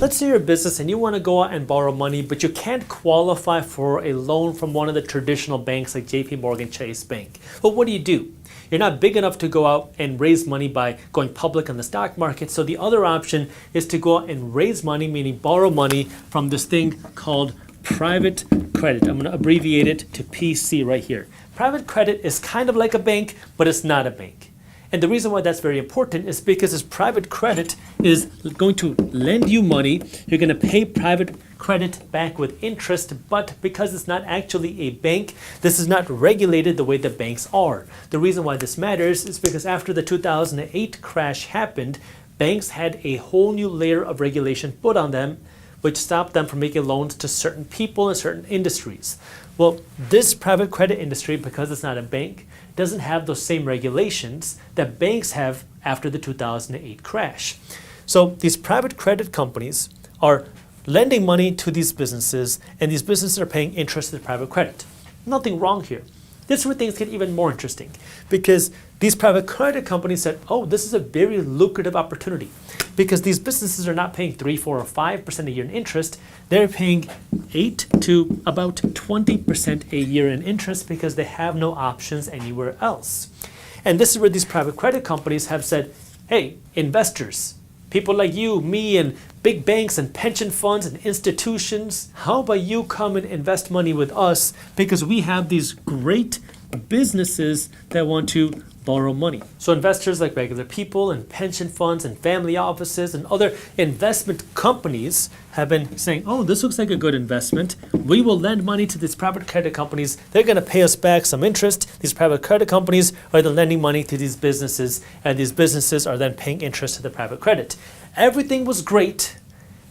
Let's say you're a business and you want to go out and borrow money, but you can't qualify for a loan from one of the traditional banks like JP Morgan Chase Bank. Well, what do? You're not big enough to go out and raise money by going public on the stock market. So the other option is to go out and raise money, meaning borrow money from this thing called private credit. I'm going to abbreviate it to PC right here. Private credit is kind of like a bank, but it's not a bank. And the reason why that's very important is because this private credit is going to lend you money. You're going to pay private credit back with interest, but because it's not actually a bank, this is not regulated the way the banks are. The reason why this matters is because after the 2008 crash happened, banks had a whole new layer of regulation put on them, which stopped them from making loans to certain people in certain industries. Well, this private credit industry, because it's not a bank, doesn't have those same regulations that banks have after the 2008 crash. So these private credit companies are lending money to these businesses, and these businesses are paying interest to the private credit. Nothing wrong here. This is where things get even more interesting, because these private credit companies said, oh, this is a very lucrative opportunity, because these businesses are not paying 3, 4, or 5% a year in interest. They're paying 8 to about 20% a year in interest because they have no options anywhere else. And this is where these private credit companies have said, hey, investors, people like you, me, and big banks and pension funds and institutions, how about you come and invest money with us, because we have these great businesses that want to borrow money. So investors like regular people and pension funds and family offices and other investment companies have been saying, oh, this looks like a good investment. We will lend money to these private credit companies. They're going to pay us back some interest. These private credit companies are then lending money to these businesses, and these businesses are then paying interest to the private credit. Everything was great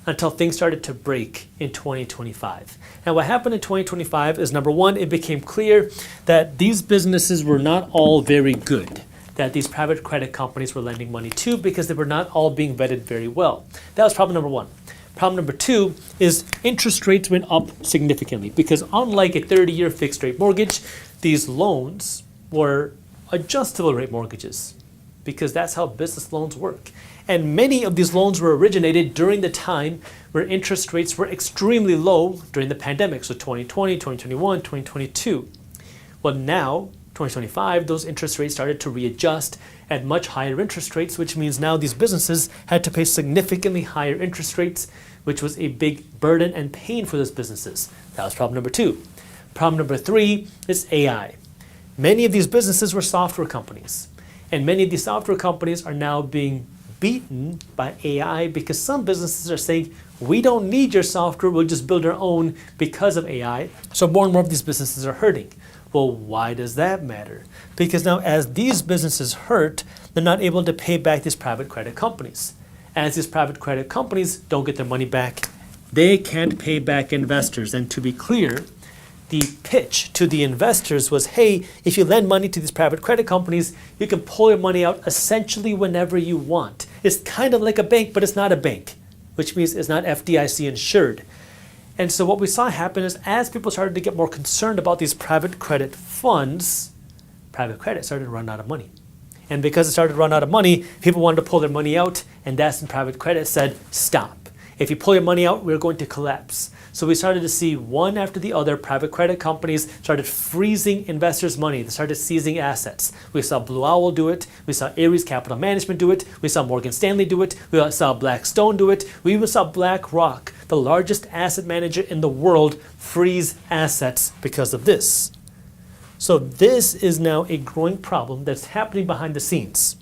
until things started to break in 2025. And what happened in 2025 is, number one, it became clear that these businesses were not all very good, that these private credit companies were lending money to, because they were not all being vetted very well. That was problem number one. Problem number two is interest rates went up significantly, because unlike a 30-year fixed rate mortgage, these loans were adjustable rate mortgages, because that's how business loans work. And many of these loans were originated during the time where interest rates were extremely low during the pandemic, so 2020, 2021, 2022. Well, now, 2025, those interest rates started to readjust at much higher interest rates, which means now these businesses had to pay significantly higher interest rates, which was a big burden and pain for those businesses. That was problem number two. Problem number three is AI. Many of these businesses were software companies, and many of these software companies are now being beaten by AI, because some businesses are saying, we don't need your software, we'll just build our own because of AI. So more and more of these businesses are hurting. Well, why does that matter? Because now as these businesses hurt, they're not able to pay back these private credit companies. As these private credit companies don't get their money back, they can't pay back investors. And to be clear, the pitch to the investors was, hey, if you lend money to these private credit companies, you can pull your money out essentially whenever you want. It's kind of like a bank, but it's not a bank, which means it's not FDIC insured. And so what we saw happen is, as people started to get more concerned about these private credit funds, private credit started to run out of money. And because it started to run out of money, people wanted to pull their money out, and that's when private credit said, stop. If you pull your money out, we're going to collapse. So we started to see one after the other, private credit companies started freezing investors' money. They started seizing assets. We saw Blue Owl do it. We saw Ares Capital Management do it. We saw Morgan Stanley do it. We saw Blackstone do it. We even saw BlackRock, the largest asset manager in the world, freeze assets because of this. So this is now a growing problem that's happening behind the scenes.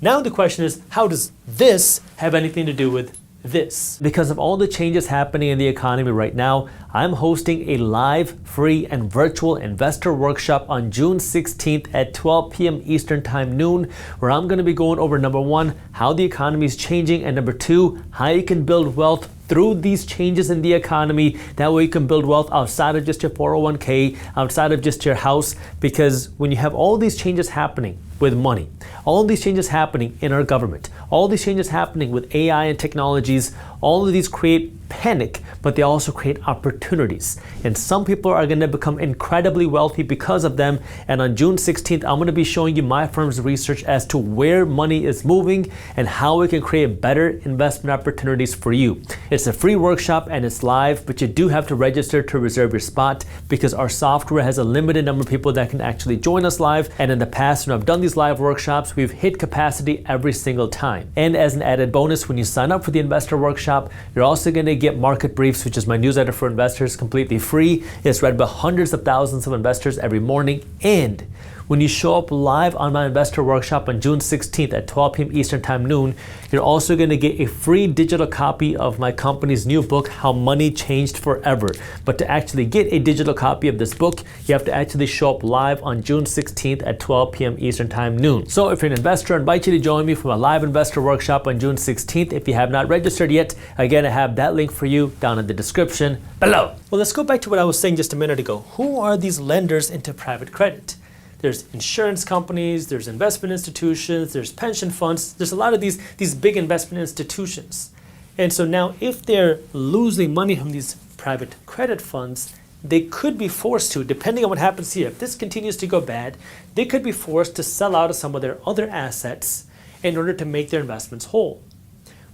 Now the question is, how does this have anything to do with this? Because of all the changes happening in the economy right now, I'm hosting a live, free, and virtual investor workshop on June 16th at 12 p.m. Eastern Time, noon, where I'm going to be going over, number one, how the economy is changing, and number two, how you can build wealth through these changes in the economy. That way you can build wealth outside of just your 401k, outside of just your house, because when you have all these changes happening, with money. All of these changes happening in our government, all these changes happening with AI and technologies, all of these create panic, but they also create opportunities. And some people are going to become incredibly wealthy because of them. And on June 16th, I'm going to be showing you my firm's research as to where money is moving and how we can create better investment opportunities for you. It's a free workshop and it's live, but you do have to register to reserve your spot because our software has a limited number of people that can actually join us live. And in the past, when I've done these live workshops, we've hit capacity every single time. And as an added bonus, when you sign up for the investor workshop, you're also going to get market briefs, which is my newsletter for investors, completely free. It's read by hundreds of thousands of investors every morning. And when you show up live on my investor workshop on June 16th at 12 p.m. Eastern Time, noon, you're also going to get a free digital copy of my company's new book, How Money Changed Forever. But to actually get a digital copy of this book, you have to actually show up live on June 16th at 12 p.m. Eastern Time, noon. So if you're an investor, I invite you to join me for my live investor workshop on June 16th. If you have not registered yet, again, I have that link for you down in the description below. Well, let's go back to what I was saying just a minute ago. Who are these lenders into private credit? There's insurance companies, there's investment institutions, there's pension funds. There's a lot of these big investment institutions. And so now if they're losing money from these private credit funds, they could be forced to, depending on what happens here. If this continues to go bad, they could be forced to sell out of some of their other assets in order to make their investments whole.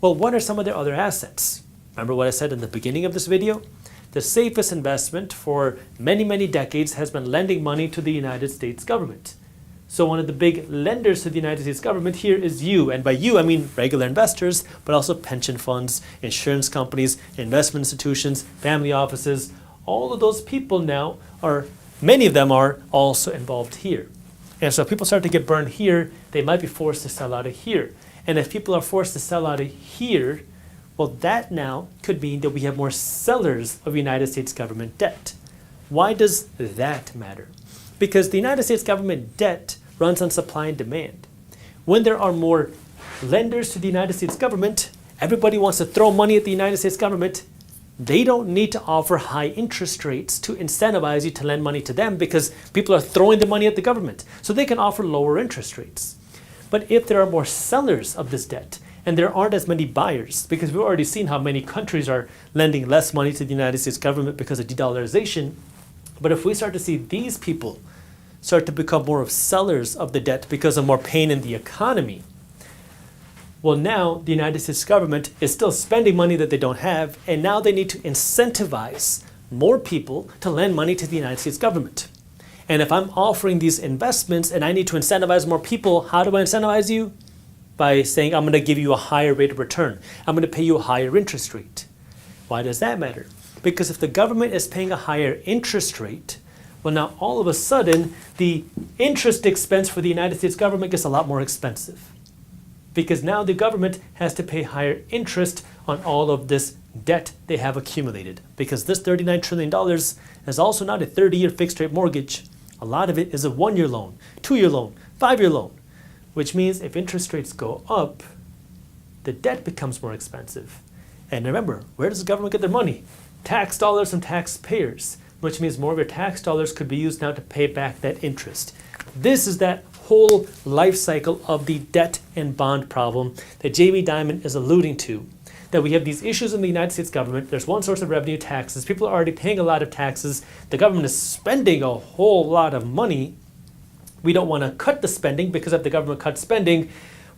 Well, what are some of their other assets? Remember what I said in the beginning of this video? The safest investment for many, many decades has been lending money to the United States government. So one of the big lenders to the United States government here is you. And by you, I mean regular investors, but also pension funds, insurance companies, investment institutions, family offices. All of those people now many of them are also involved here. And so if people start to get burned here, they might be forced to sell out of here. And if people are forced to sell out of here, well, that now could mean that we have more sellers of United States government debt. Why does that matter? Because the United States government debt runs on supply and demand. When there are more lenders to the United States government, everybody wants to throw money at the United States government. They don't need to offer high interest rates to incentivize you to lend money to them because people are throwing the money at the government. So they can offer lower interest rates. But if there are more sellers of this debt, and there aren't as many buyers, because we've already seen how many countries are lending less money to the United States government because of de-dollarization. But if we start to see these people start to become more of sellers of the debt because of more pain in the economy, well, now the United States government is still spending money that they don't have, and now they need to incentivize more people to lend money to the United States government. And if I'm offering these investments and I need to incentivize more people, how do I incentivize you? By saying, I'm going to give you a higher rate of return. I'm going to pay you a higher interest rate. Why does that matter? Because if the government is paying a higher interest rate, well, now all of a sudden, the interest expense for the United States government gets a lot more expensive. Because now the government has to pay higher interest on all of this debt they have accumulated. Because this $39 trillion is also not a 30-year fixed rate mortgage. A lot of it is a 1-year loan, 2-year loan, 5-year loan. Which means if interest rates go up, the debt becomes more expensive. And remember, where does the government get their money? Tax dollars from taxpayers, which means more of your tax dollars could be used now to pay back that interest. This is that whole life cycle of the debt and bond problem that Jamie Dimon is alluding to. That we have these issues in the United States government. There's one source of revenue, taxes. People are already paying a lot of taxes. The government is spending a whole lot of money. We don't want to cut the spending because if the government cuts spending,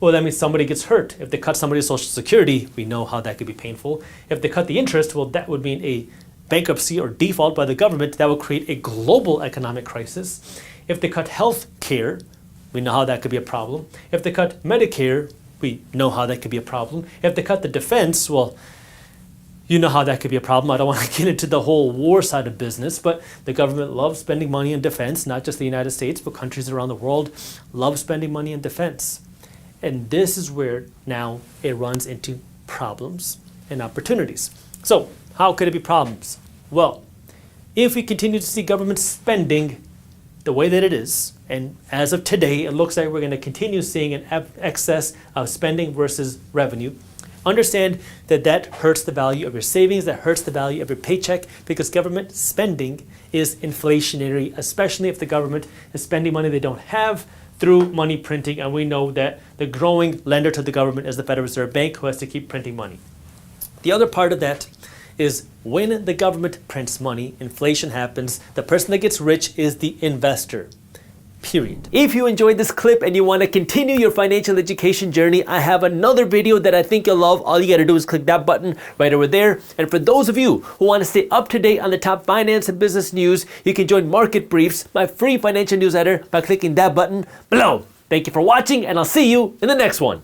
well, that means somebody gets hurt. If they cut somebody's Social Security, we know how that could be painful. If they cut the interest, well, that would mean a bankruptcy or default by the government. That would create a global economic crisis. If they cut health care, we know how that could be a problem. If they cut Medicare, we know how that could be a problem. If they cut the defense, well, you know how that could be a problem. I don't want to get into the whole war side of business, but the government loves spending money in defense, not just the United States, but countries around the world love spending money in defense. And this is where now it runs into problems and opportunities. So how could it be problems? Well, if we continue to see government spending the way that it is, and as of today, it looks like we're going to continue seeing an excess of spending versus revenue, understand that that hurts the value of your savings, that hurts the value of your paycheck, because government spending is inflationary, especially if the government is spending money they don't have through money printing, and we know that the growing lender to the government is the Federal Reserve Bank, who has to keep printing money. The other part of that is when the government prints money, inflation happens, the person that gets rich is the investor. Period. If you enjoyed this clip and you want to continue your financial education journey, I have another video that I think you'll love. All you got to do is click that button right over there. And for those of you who want to stay up to date on the top finance and business news, you can join Market Briefs, my free financial newsletter, by clicking that button below. Thank you for watching, and I'll see you in the next one.